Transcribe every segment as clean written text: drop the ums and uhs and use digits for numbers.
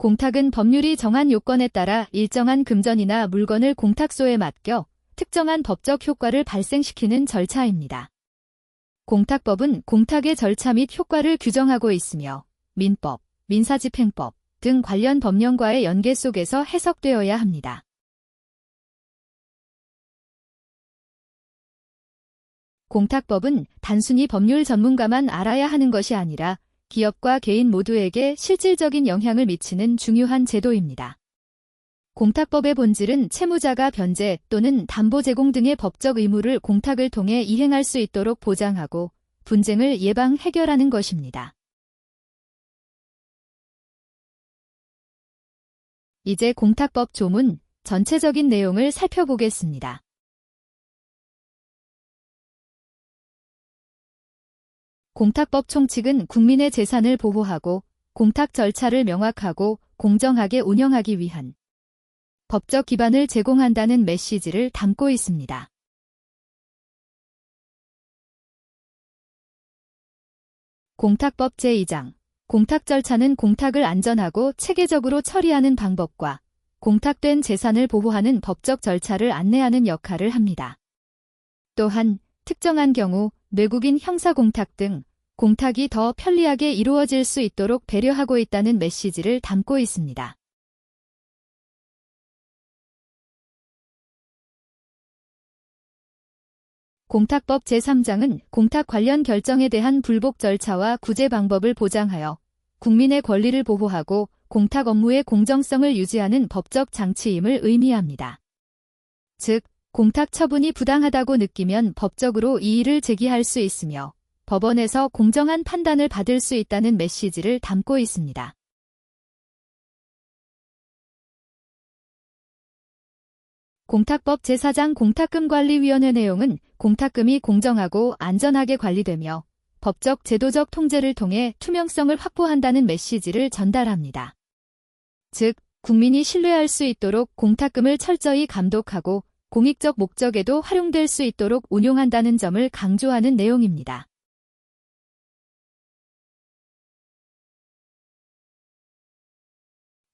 공탁은 법률이 정한 요건에 따라 일정한 금전이나 물건을 공탁소에 맡겨 특정한 법적 효과를 발생시키는 절차입니다. 공탁법은 공탁의 절차 및 효과를 규정하고 있으며 민법, 민사집행법 등 관련 법령과의 연계 속에서 해석되어야 합니다. 공탁법은 단순히 법률 전문가만 알아야 하는 것이 아니라 기업과 개인 모두에게 실질적인 영향을 미치는 중요한 제도입니다. 공탁법의 본질은 채무자가 변제 또는 담보 제공 등의 법적 의무를 공탁을 통해 이행할 수 있도록 보장하고 분쟁을 예방 해결하는 것입니다. 이제 공탁법 조문 전체적인 내용을 살펴보겠습니다. 공탁법 총칙은 국민의 재산을 보호하고 공탁 절차를 명확하고 공정하게 운영하기 위한 법적 기반을 제공한다는 메시지를 담고 있습니다. 공탁법 제2장 공탁 절차는 공탁을 안전하고 체계적으로 처리하는 방법과 공탁된 재산을 보호하는 법적 절차를 안내하는 역할을 합니다. 또한 특정한 경우 외국인 형사공탁 등 공탁이 더 편리하게 이루어질 수 있도록 배려하고 있다는 메시지를 담고 있습니다. 공탁법 제3장은 공탁 관련 결정에 대한 불복 절차와 구제 방법을 보장하여 국민의 권리를 보호하고 공탁 업무의 공정성을 유지하는 법적 장치임을 의미합니다. 즉, 공탁 처분이 부당하다고 느끼면 법적으로 이의를 제기할 수 있으며 법원에서 공정한 판단을 받을 수 있다는 메시지를 담고 있습니다. 공탁법 제4장 공탁금관리위원회 내용은 공탁금이 공정하고 안전하게 관리되며 법적 제도적 통제를 통해 투명성을 확보한다는 메시지를 전달합니다. 즉, 국민이 신뢰할 수 있도록 공탁금을 철저히 감독하고 공익적 목적에도 활용될 수 있도록 운용한다는 점을 강조하는 내용입니다.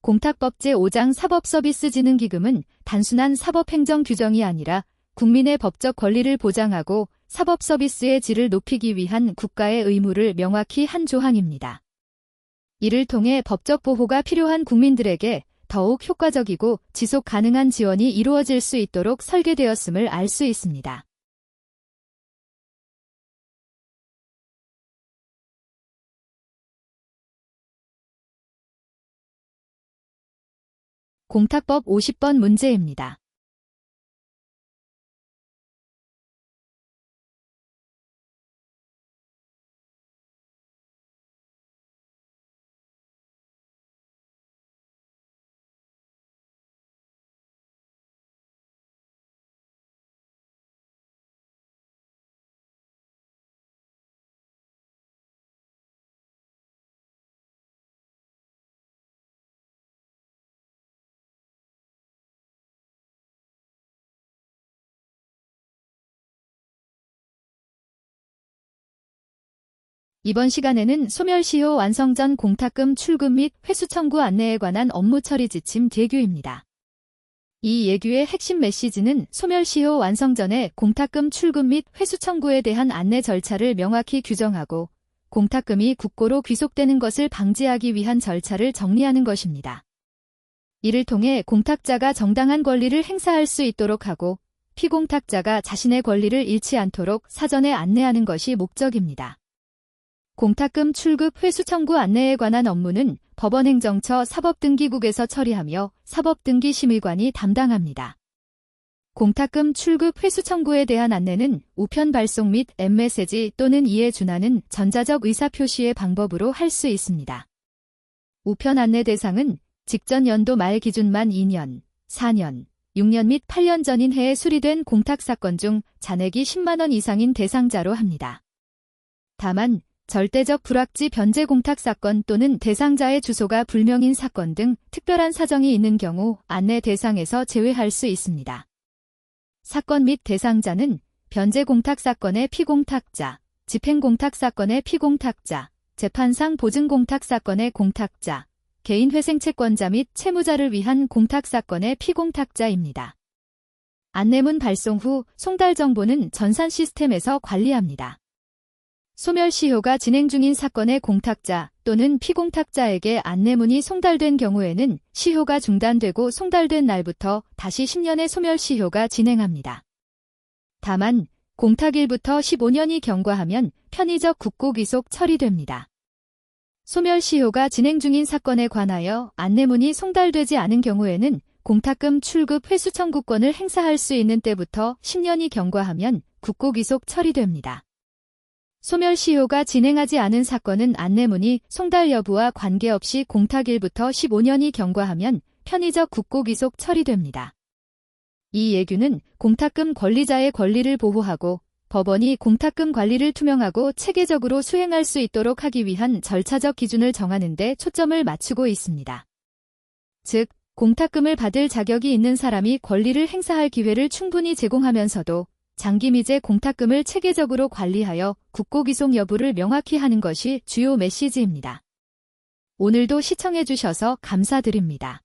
공탁법 제5장 사법서비스진흥기금은 단순한 사법행정 규정이 아니라 국민의 법적 권리를 보장하고 사법서비스의 질을 높이기 위한 국가의 의무를 명확히 한 조항입니다. 이를 통해 법적 보호가 필요한 국민들에게 더욱 효과적이고 지속 가능한 지원이 이루어질 수 있도록 설계되었음을 알 수 있습니다. 공탁법 50번 문제입니다. 이번 시간에는 소멸시효 완성 전 공탁금 출금 및 회수 청구 안내에 관한 업무 처리 지침 대규입니다. 이 예규의 핵심 메시지는 소멸시효 완성 전에 공탁금 출금 및 회수 청구에 대한 안내 절차를 명확히 규정하고 공탁금이 국고로 귀속되는 것을 방지하기 위한 절차를 정리하는 것입니다. 이를 통해 공탁자가 정당한 권리를 행사할 수 있도록 하고 피공탁자가 자신의 권리를 잃지 않도록 사전에 안내하는 것이 목적입니다. 공탁금 출급 회수 청구 안내에 관한 업무는 법원행정처 사법등기국에서 처리하며 사법등기심의관이 담당합니다. 공탁금 출급 회수 청구에 대한 안내는 우편 발송 및 엠메시지 또는 이에 준하는 전자적 의사표시의 방법으로 할 수 있습니다. 우편 안내 대상은 직전 연도 말 기준 만 2년, 4년, 6년 및 8년 전인 해에 수리된 공탁사건 중 잔액이 10만 원 이상인 대상자로 합니다. 다만 절대적 불확지 변제 공탁 사건 또는 대상자의 주소가 불명인 사건 등 특별한 사정이 있는 경우 안내 대상에서 제외할 수 있습니다. 사건 및 대상자는 변제 공탁 사건의 피공탁자, 집행 공탁 사건의 피공탁자, 재판상 보증 공탁 사건의 공탁자, 개인회생채권자 및 채무자를 위한 공탁사건의 피공탁자입니다. 안내문 발송 후 송달 정보는 전산 시스템에서 관리합니다. 소멸시효가 진행 중인 사건의 공탁자 또는 피공탁자에게 안내문이 송달된 경우에는 시효가 중단되고 송달된 날부터 다시 10년의 소멸시효가 진행합니다. 다만 공탁일부터 15년이 경과하면 편의적 국고기속 처리됩니다. 소멸시효가 진행 중인 사건에 관하여 안내문이 송달되지 않은 경우에는 공탁금 출급 회수 청구권을 행사할 수 있는 때부터 10년이 경과하면 국고기속 처리됩니다. 소멸시효가 진행하지 않은 사건은 안내문이 송달 여부와 관계없이 공탁일부터 15년이 경과하면 편의적 국고기속 처리됩니다. 이 예규는 공탁금 권리자의 권리를 보호하고 법원이 공탁금 관리를 투명하고 체계적으로 수행할 수 있도록 하기 위한 절차적 기준을 정하는 데 초점을 맞추고 있습니다. 즉, 공탁금을 받을 자격이 있는 사람이 권리를 행사할 기회를 충분히 제공하면서도 장기미제 공탁금을 체계적으로 관리하여 국고기속 여부를 명확히 하는 것이 주요 메시지입니다. 오늘도 시청해주셔서 감사드립니다.